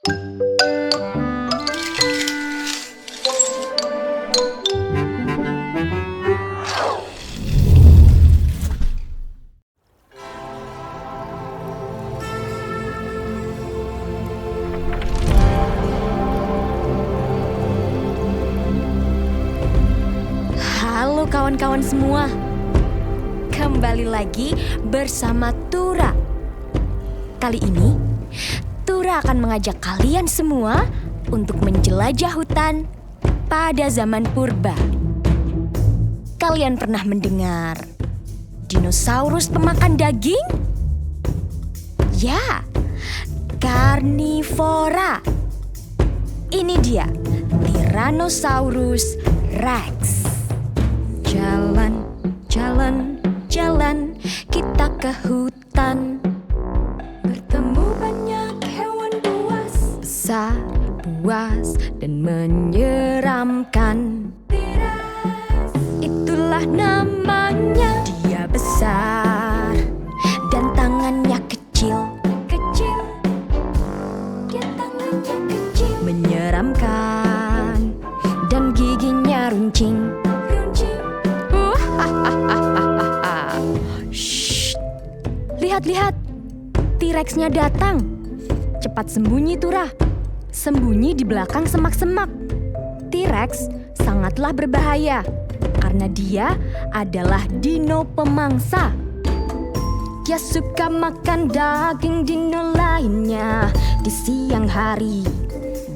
Halo kawan-kawan semua, kembali lagi bersama Tura. Kali ini, Tura akan mengajak kalian semua untuk menjelajah hutan pada zaman purba. Kalian pernah mendengar dinosaurus pemakan daging? Ya, karnivora. Ini dia, Tyrannosaurus Rex. Jalan, jalan, jalan, kita ke hutan. Bertemu banyak hewan buas, besar, buas, dan menyeramkan. Itulah namanya. Dia besar dan tangannya kecil. Kecil, dia tangannya kecil. Menyeramkan dan giginya runcing. Shh. Lihat-lihat, T-Rex-nya datang. Cepat sembunyi, Tura. Sembunyi di belakang semak-semak. T-Rex sangatlah berbahaya karena dia adalah dino pemangsa. Dia suka makan daging dino lainnya di siang hari.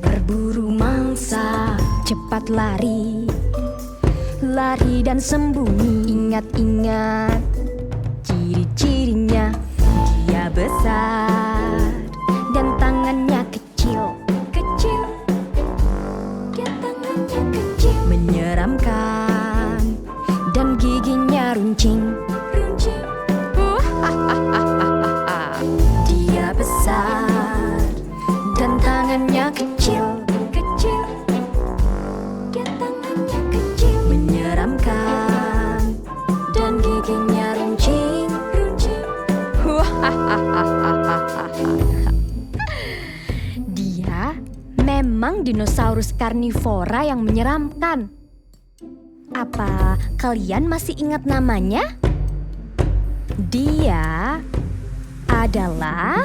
Berburu mangsa, cepat lari. Lari dan sembunyi, ingat-ingat ciri-cirinya. Dia besar dan tangannya kecil. Kecil, dia tangannya kecil. Menyeramkan dan giginya runcing. Runcing. Dia besar dan tangannya kecil. Kecil, dia tangannya kecil. Menyeramkan dan giginya runcing. Runcing. Dia memang dinosaurus karnivora yang menyeramkan. Apa kalian masih ingat namanya? Dia adalah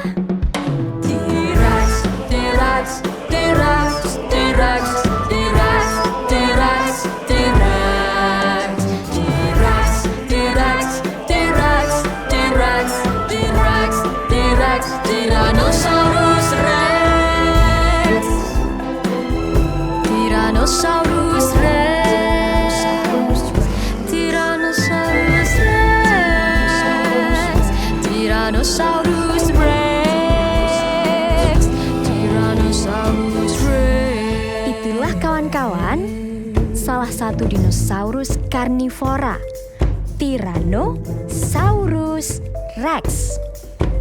T-Rex, T-Rex, T-Rex, T-Rex, T-Rex, T-Rex, T-Rex, T-Rex, T-Rex, T-Rex, T-Rex, T-Rex, T-Rex, Tyrannosaurus Rex, Tyrannosaurus Rex, Tyrannosaurus Rex, Tyrannosaurus Rex, Tyrannosaurus Rex. Itulah kawan-kawan, salah satu dinosaurus karnivora, Tyrannosaurus Rex.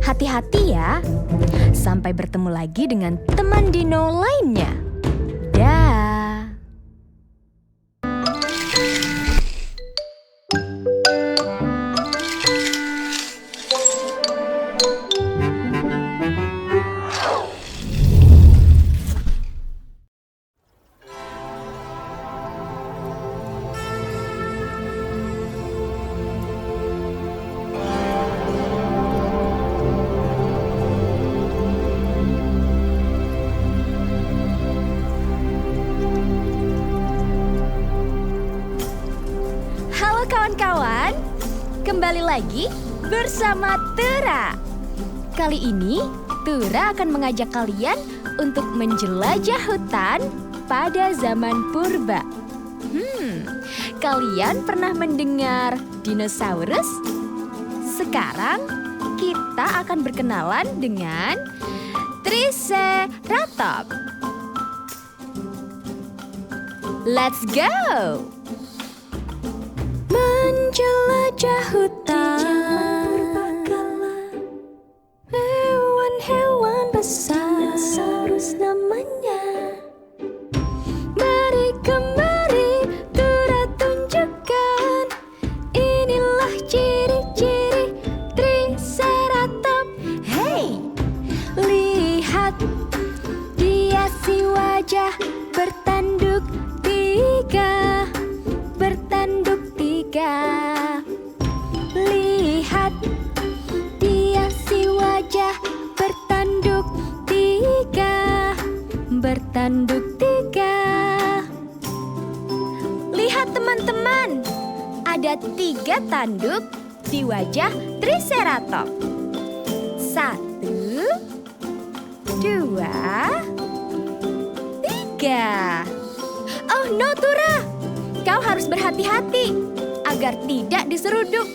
Hati-hati ya, sampai bertemu lagi dengan teman dino lainnya. Dah. Halo kawan-kawan, kembali lagi bersama Tura. Kali ini Tura akan mengajak kalian untuk menjelajah hutan pada zaman purba. Kalian pernah mendengar dinosaurus? Sekarang kita akan berkenalan dengan Triceratops. Let's go! Menjelajah hutan, hewan-hewan besar, dinosaurus namanya. Mari kemari Tura tunjukkan, inilah ciri-ciri Triceratops. Hey, lihat, dia wajah bertanduk tiga, bertanduk tiga. Lihat dia si wajah bertanduk tiga, bertanduk tiga. Lihat teman-teman, ada 3 tanduk di wajah Triceratops. 1, 2, 3. Oh no, Tura, kau harus berhati-hati agar tidak diseruduk.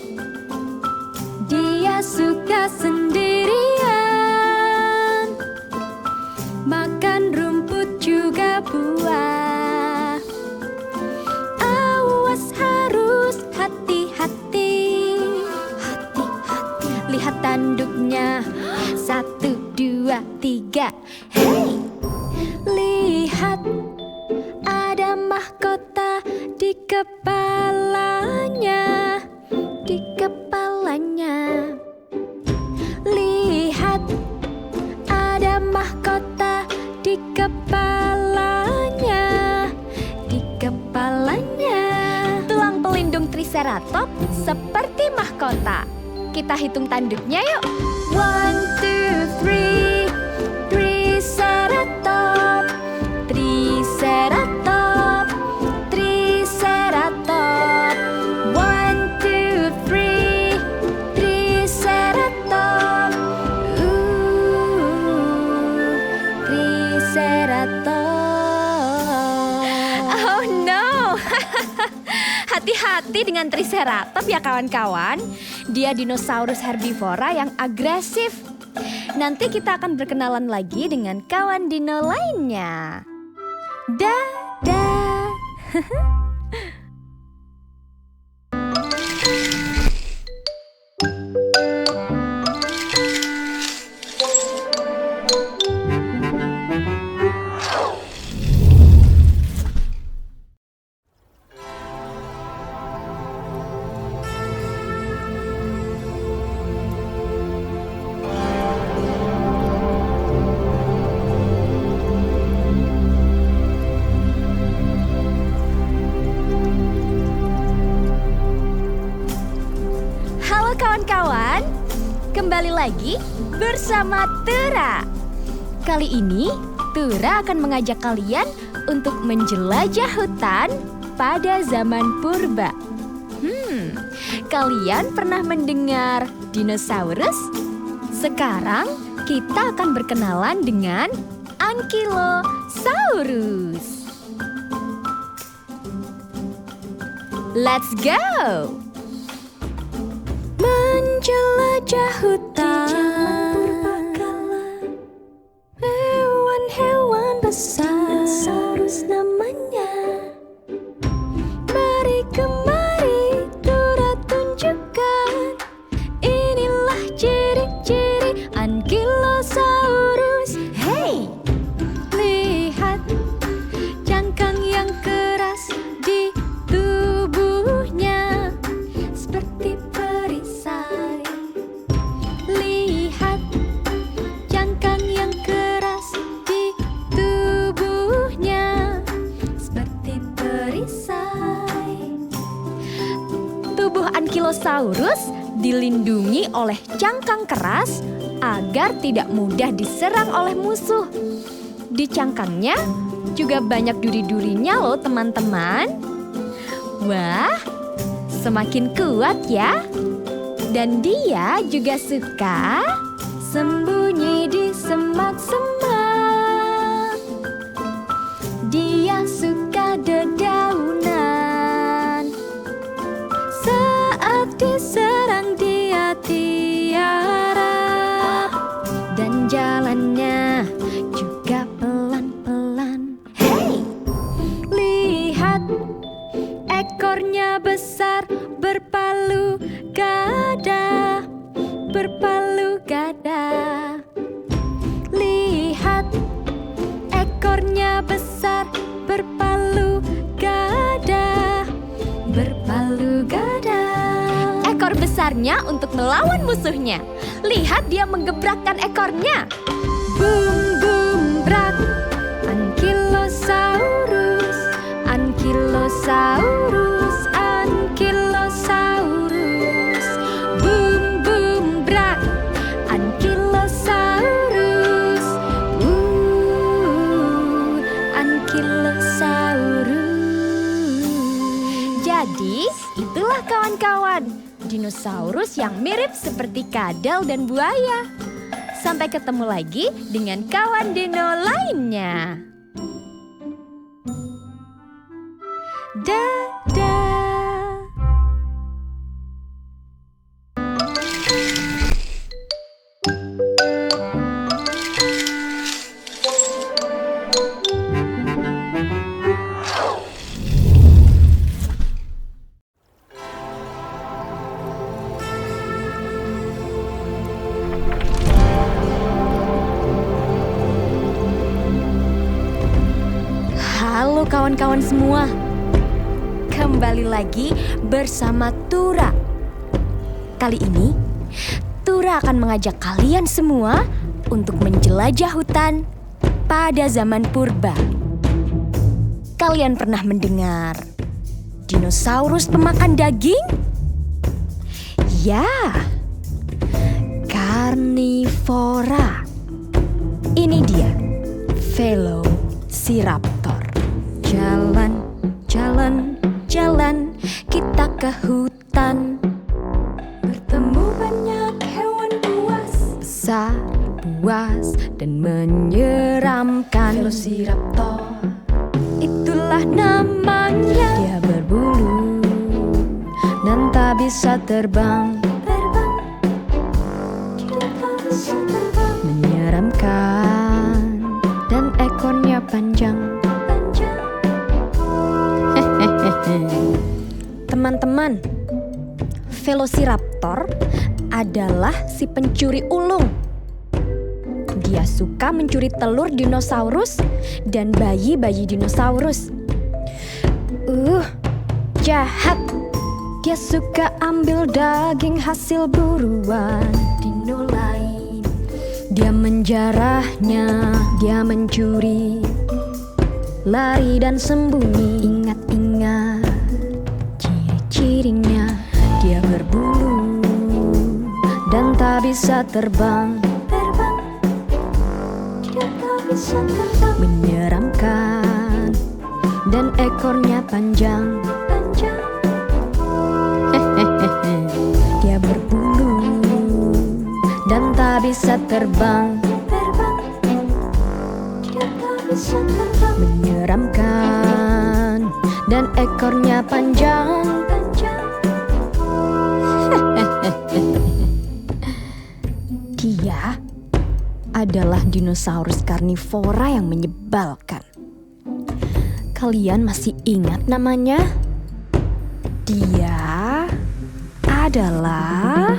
Dia suka sendirian, makan rumput juga buah. Awas, harus hati-hati, hati-hati. Lihat tanduknya, 1, 2, 3. Hei, lihat ada mahkota di kepalanya, di kepalanya. Lihat ada mahkota di kepalanya, di kepalanya. Tulang pelindung Triceratops seperti mahkota. Kita hitung tanduknya yuk. 1, 2, 3. Triceratops, Triceratops, Triceratops. 1, 2, 3. Triceratops. Triceratops. Oh no. Hati-hati dengan Triceratops ya kawan-kawan. Dia dinosaurus herbivora yang agresif. Nanti kita akan berkenalan lagi dengan kawan dino lainnya. Dadah. Kawan-kawan, kembali lagi bersama Tura. Kali ini Tura akan mengajak kalian untuk menjelajah hutan pada zaman purba. Kalian pernah mendengar dinosaurus? Sekarang kita akan berkenalan dengan Ankylosaurus. Let's go! Menjelajah hutan di zaman purbakala, hewan-hewan besar, dinosaurus namanya. Mari kemari Tura tunjukkan, inilah ciri-ciri Ankylosaurus. Hey, lihat cangkang yang keras di tubuhnya seperti perisai. Lihat cangkang yang keras di tubuhnya seperti perisai. Tubuh Ankylosaurus dilindungi oleh cangkang keras agar tidak mudah diserang oleh musuh. Di cangkangnya juga banyak duri-durinya loh teman-teman. Wah, semakin kuat ya. Dan dia juga suka sembunyi di semak-semak. Dia suka dedaunan. Saat diserang dia tiarap, dan jalannya juga pelan-pelan. Hei, lihat ekornya besar berpalu gada, berpalu gada. Lihat ekornya besar berpalu gada, berpalu gada. Ekor besarnya untuk melawan musuhnya. Lihat dia menggebrakkan ekornya. Boom, boom, brak. Ankylosaurus kawan-kawan, dinosaurus yang mirip seperti kadal dan buaya. Sampai ketemu lagi dengan kawan dino lainnya. Dadah. Halo kawan-kawan semua, kembali lagi bersama Tura. Kali ini, Tura akan mengajak kalian semua untuk menjelajah hutan pada zaman purba. Kalian pernah mendengar dinosaurus pemakan daging? Ya, karnivora. Ini dia, Velociraptor. Jalan, jalan, jalan, kita ke hutan. Bertemu banyak hewan buas, besar, buas, dan menyeramkan. Velociraptor, itulah namanya. Dia berbulu dan tak bisa terbang. Menyeramkan dan ekornya panjang. Teman-teman, Velociraptor adalah si pencuri ulung. Dia suka mencuri telur dinosaurus dan bayi-bayi dinosaurus. Jahat. Dia suka ambil daging hasil buruan dino lain. Dia menjarahnya, dia mencuri, lari dan sembunyi. Ingat-ingat ciri-cirinya. Dia berbulu dan tak bisa terbang. Dia tak bisa terbang. Menyeramkan dan ekornya panjang. Dia berbulu dan tak bisa terbang. Dia tak bisa terbang. Menyeramkan dan ekornya panjang. Dia adalah dinosaurus karnivora yang menyebalkan. Kalian masih ingat namanya? Dia adalah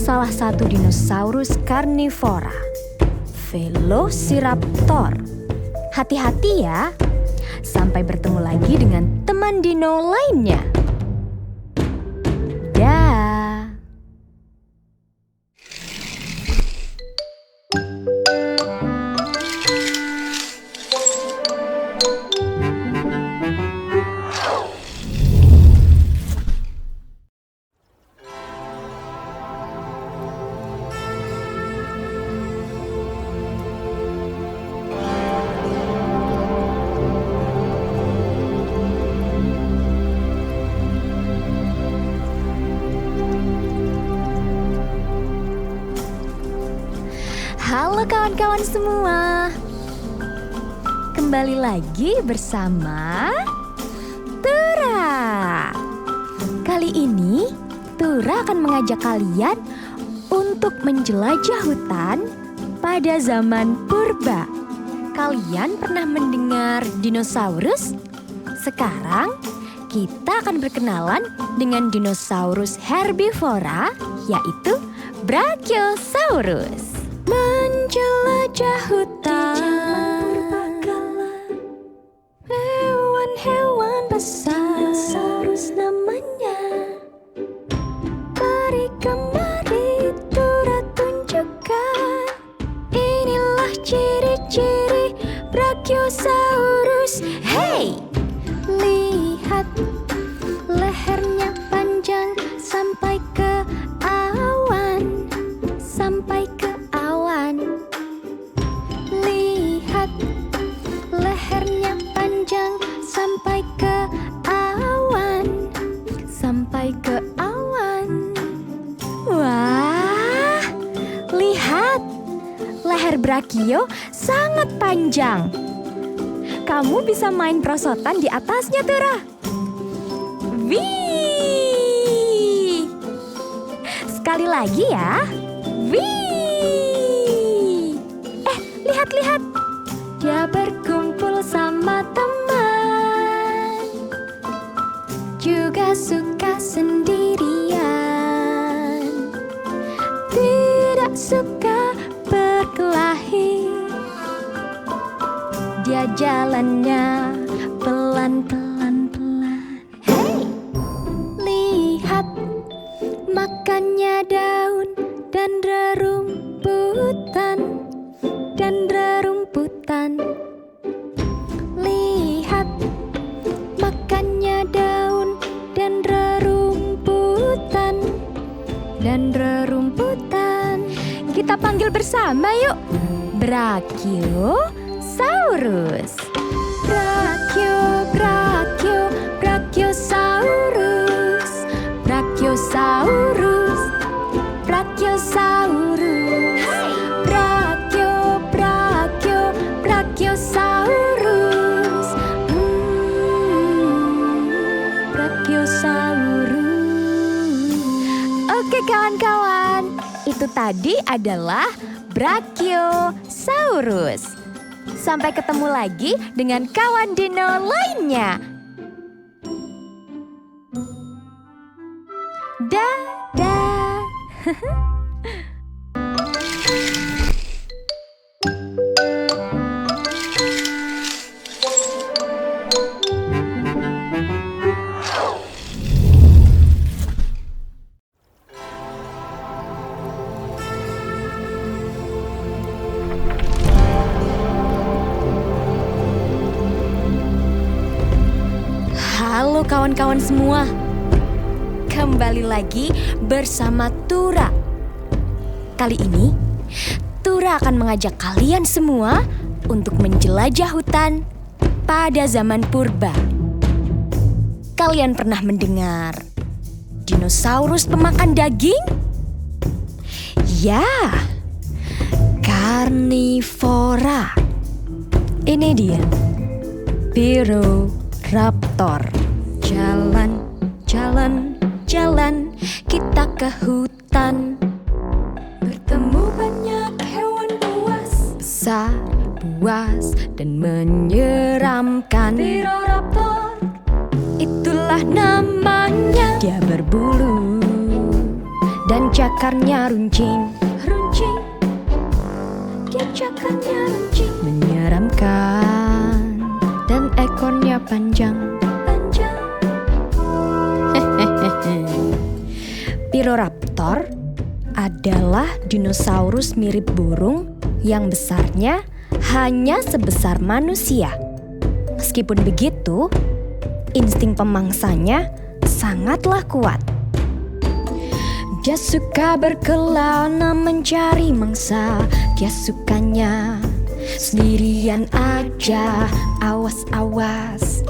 salah satu dinosaurus karnivora, Velociraptor. Hati-hati ya, sampai bertemu lagi dengan teman dino lainnya. Dah. Halo kawan-kawan semua, kembali lagi bersama Tura. Kali ini Tura akan mengajak kalian untuk menjelajah hutan pada zaman purba. Kalian pernah mendengar dinosaurus? Sekarang kita akan berkenalan dengan dinosaurus herbivora, yaitu Brachiosaurus. Menjelajah hutan besar, dinosaurus namanya. Mari kemari Tura tunjukkan, inilah ciri-ciri Brachiosaurus. Hey! Lihat, lehernya panjang sampai ke awan, sampai ke awan. Lihat, lehernya panjang sampai ke awan, sampai ke awan. Wah, lihat, leher Brachio sangat panjang. Kamu bisa main perosotan di atasnya, Tura. Wih! Sekali lagi ya. Wih! Lihat. Dia berkumpul sama teman, juga suka sendirian, tidak suka berkelahi. Dia jalannya pelan-pelan. Hey! Lihat, makannya daun dan rerumputan, Lihat, makannya daun dan rerumputan. Kita panggil bersama yuk. Brachiosaurus. Brachiosaurus. Brachiosaurus. Brachiosaurus. Brachiosaurus. Oke kawan-kawan, itu tadi adalah Brachiosaurus. Sampai ketemu lagi dengan kawan dino lainnya. Dadah. Halo kawan-kawan semua. Kembali lagi bersama Tura. Kali ini, Tura akan mengajak kalian semua untuk menjelajah hutan pada zaman purba. Kalian pernah mendengar dinosaurus pemakan daging? Ya, karnivora. Ini dia, Piroraptor. Jalan, kita ke hutan. Bertemu banyak hewan buas, besar, buas, dan menyeramkan. Piroraptor, itulah namanya. Dia berbulu dan cakarnya runcing. Dia cakarnya runcing, menyeramkan, dan ekornya panjang. Piroraptor adalah dinosaurus mirip burung yang besarnya hanya sebesar manusia. Meskipun begitu, insting pemangsanya sangatlah kuat. Dia suka berkelana mencari mangsa. Dia sukanya sendirian aja, awas.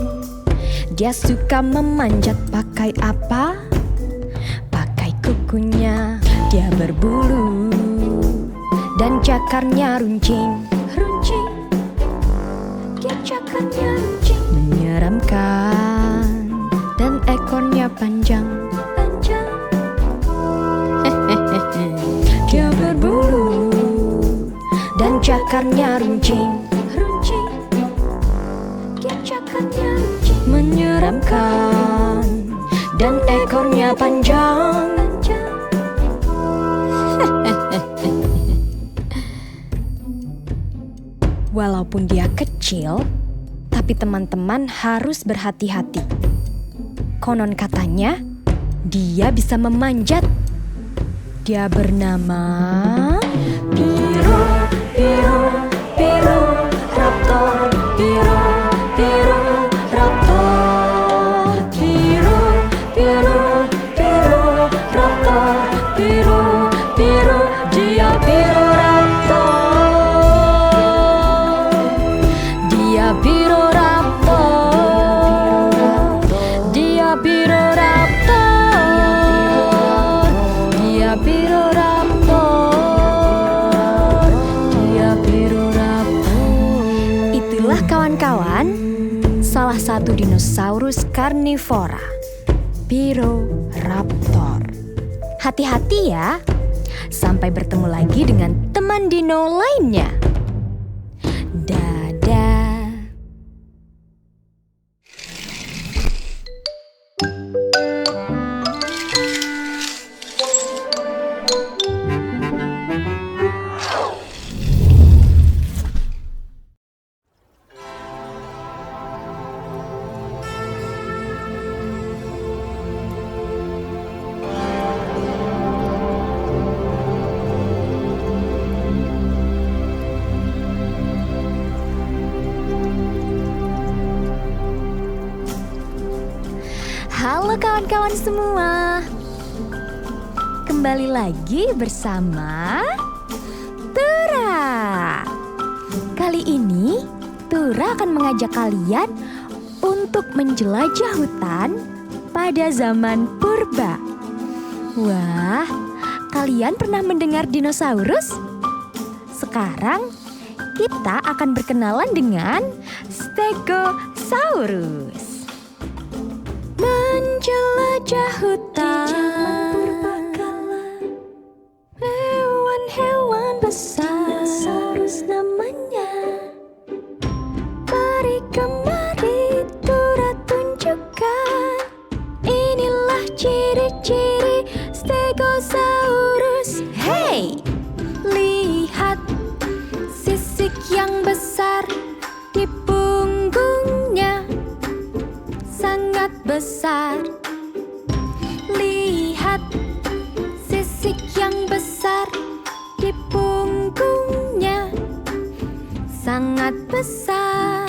Dia suka memanjat pakai apa? Pakai kukunya. Dia berbulu dan cakarnya runcing. Dia cakarnya runcing, menyeramkan, dan ekornya panjang. Dia berbulu dan cakarnya runcing. Dia cakarnya runcing, menyeramkan, dan ekornya panjang. Walaupun dia kecil, tapi Tapi teman-teman harus berhati-hati. Konon katanya, dia bisa memanjat. Dia bernama Raptor. Itulah kawan-kawan, salah satu dinosaurus karnivora, Piroraptor. Hati-hati ya, sampai bertemu lagi dengan teman dino lainnya. Dadah. Halo kawan-kawan semua. Kembali lagi bersama Tura. Kali ini Tura akan mengajak kalian untuk menjelajah hutan pada zaman purba. Wah, kalian pernah mendengar dinosaurus? Sekarang kita akan berkenalan dengan Stegosaurus. Menjelajah hutan, hewan-hewan besar, dinosaurus namanya. Mari kemari Tura tunjukkan, inilah ciri-ciri Stegosaurus. Hey, lihat sisik yang besar di punggungnya, sangat besar. Lihat sisik yang besar di punggungnya, sangat besar.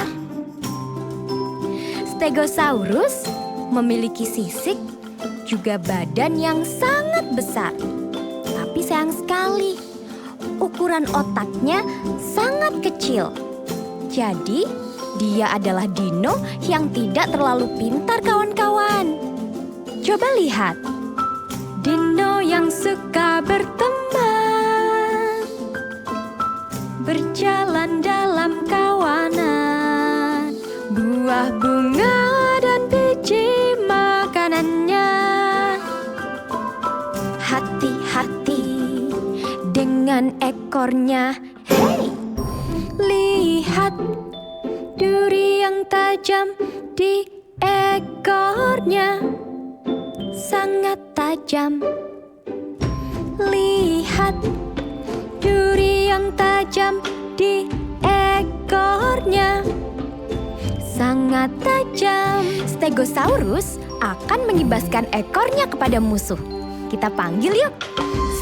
Stegosaurus memiliki sisik juga badan yang sangat besar. Tapi sayang sekali, ukuran otaknya sangat kecil. Jadi dia adalah dino yang tidak terlalu pintar kawan-kawan. Coba lihat, dino yang suka berteman, berjalan dalam kawanan, buah bunga dan biji makanannya. Hati-hati dengan ekornya. Hei, lihat duri yang tajam di ekornya, sangat tajam. Lihat duri yang tajam di ekornya, sangat tajam. Stegosaurus akan mengibaskan ekornya kepada musuh. Kita panggil yuk.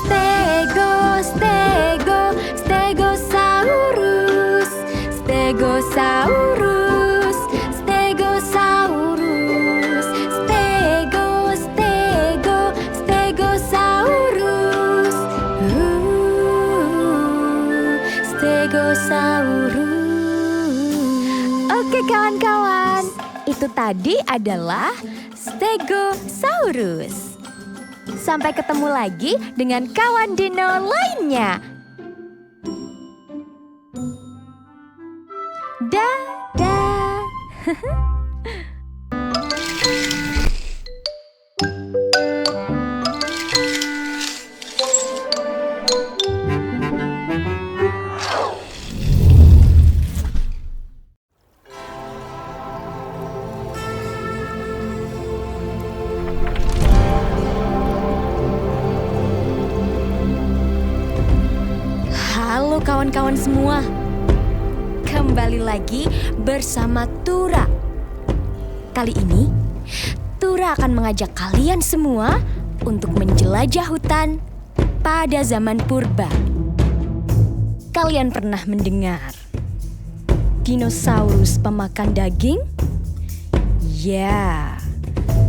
Stego, stego, stegosaurus. Stegosaurus, stegosaurus, stego, stego, stegosaurus. Stegosaurus. Oke kawan-kawan, itu tadi adalah Stegosaurus. Sampai ketemu lagi dengan kawan dino lainnya. Dadah. Halo kawan-kawan semua. Kembali lagi bersama Tura. Kali ini Tura akan mengajak kalian semua untuk menjelajah hutan pada zaman purba. Kalian pernah mendengar dinosaurus pemakan daging? Ya,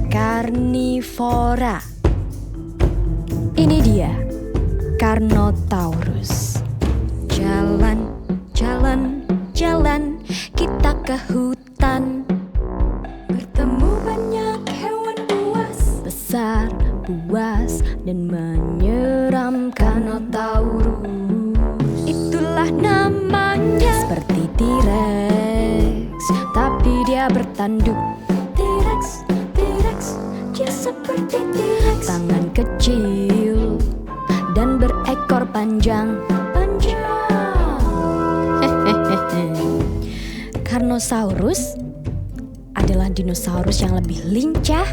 karnivora. Ini dia, Carnotaurus. Jalan, jalan, jalan, kita ke hutan. Bertemu banyak hewan buas, besar, buas, dan menyeramkan. Carnotaurus, itulah namanya. Seperti T-Rex, tapi dia bertanduk. T-Rex, T-Rex, dia seperti T-Rex. Tangan kecil dan berekor panjang. Carnosaurus adalah dinosaurus yang lebih lincah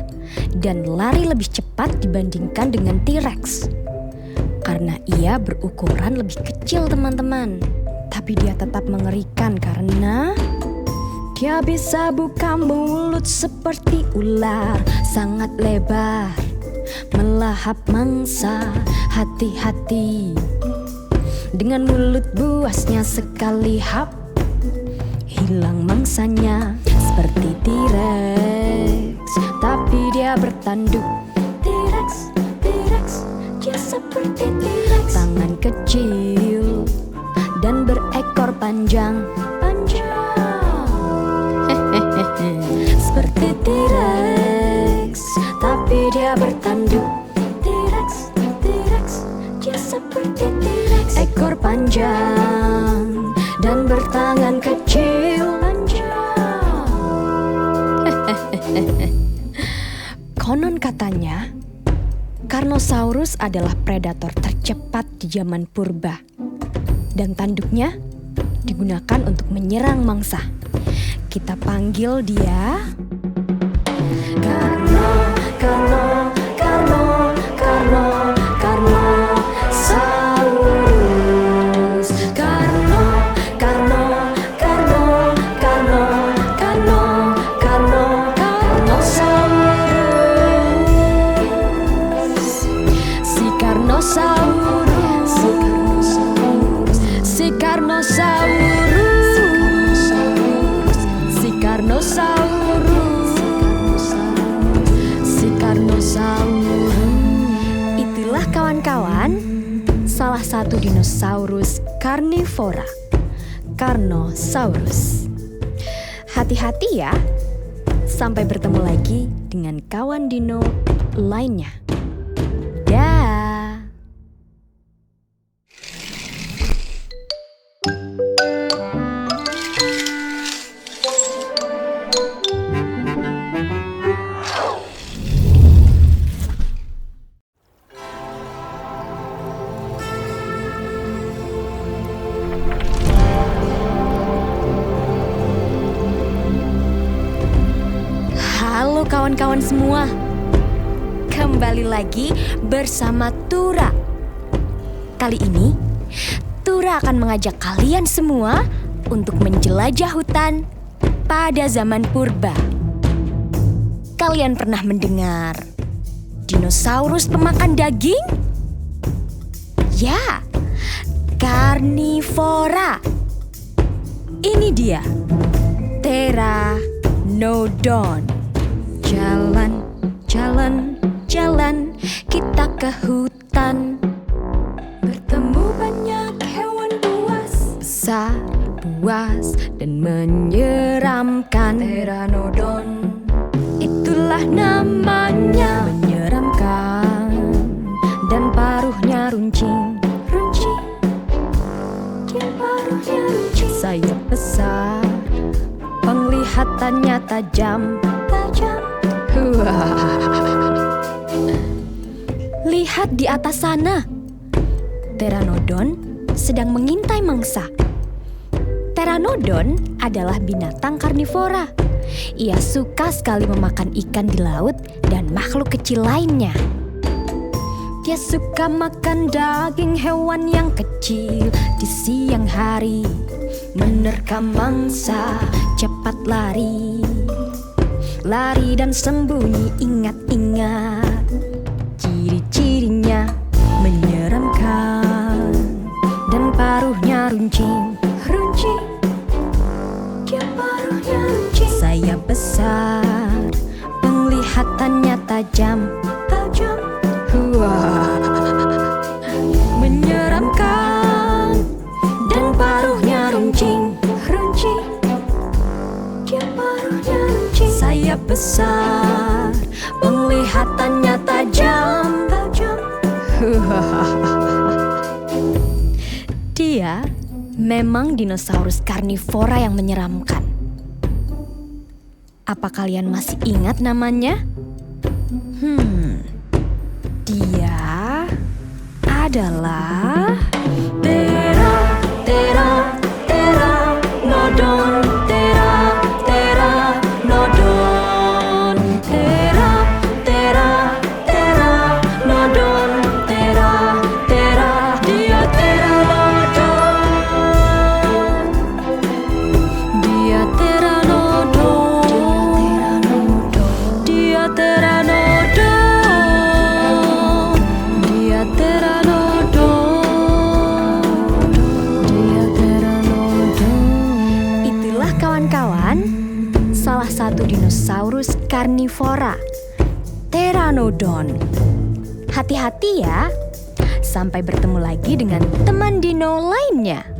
dan lari lebih cepat dibandingkan dengan T-Rex. Karena ia berukuran lebih kecil, teman-teman. Tapi dia tetap mengerikan karena dia bisa buka mulut seperti ular, sangat lebar, melahap mangsa. Hati-hati dengan mulut buasnya, sekali hap hilang mangsanya. Seperti T-Rex, tapi dia bertanduk. T-Rex, T-Rex, dia seperti T-Rex. Tangan kecil dan berekor panjang. Seperti T-Rex, tapi dia bertanduk. T-Rex, T-Rex, dia seperti T-Rex. Ekor panjang dan bertangan kecil. Konon katanya, Carnosaurus adalah predator tercepat di zaman purba. Dan tanduknya digunakan untuk menyerang mangsa. Kita panggil dia Carnosaurus. Itulah kawan-kawan, salah satu dinosaurus karnivora, Carnosaurus. Hati-hati ya. Sampai bertemu lagi dengan kawan dino lainnya. Dah. Halo kawan-kawan semua, kembali lagi bersama Tura. Kali ini Tura akan mengajak kalian semua untuk menjelajah hutan pada zaman purba. Kalian pernah mendengar dinosaurus pemakan daging? Ya, karnivora. Ini dia, Pteranodon. Jalan, jalan, jalan, kita ke hutan. Bertemu banyak hewan buas, besar, buas, dan menyeramkan. Pteranodon, itulah namanya. Menyeramkan dan paruhnya runcing. Runcing, dia paruhnya runcing. Sayap besar, penglihatannya tajam. Lihat di atas sana, Pteranodon sedang mengintai mangsa. Pteranodon adalah binatang karnivora. Ia suka sekali memakan ikan di laut dan makhluk kecil lainnya. Dia suka makan daging hewan yang kecil di siang hari. menerkam mangsa, cepat lari. Lari dan sembunyi, ingat-ingat. Ciri-cirinya menyeramkan, dan paruhnya runcing. Runcing, dia paruhnya runcing. Sayap besar, penglihatannya tajam. Tajam, menyeramkan, dan paruhnya runcing. Runcing, dia paruhnya runcing. Sayap besar, penglihatannya tajam. Tajam, dia memang dinosaurus karnivora yang menyeramkan. Apa kalian masih ingat namanya? Dia adalah Pteranodon. Pteranodon. Pteranodon. Dia Pteranodon. Dia Pteranodon. Dia Pteranodon. Dia Pteranodon. Dia Pteranodon. Itulah kawan-kawan, salah satu dinosaurus karnivora, Pteranodon. Hati-hati ya. Sampai bertemu lagi dengan teman dino lainnya.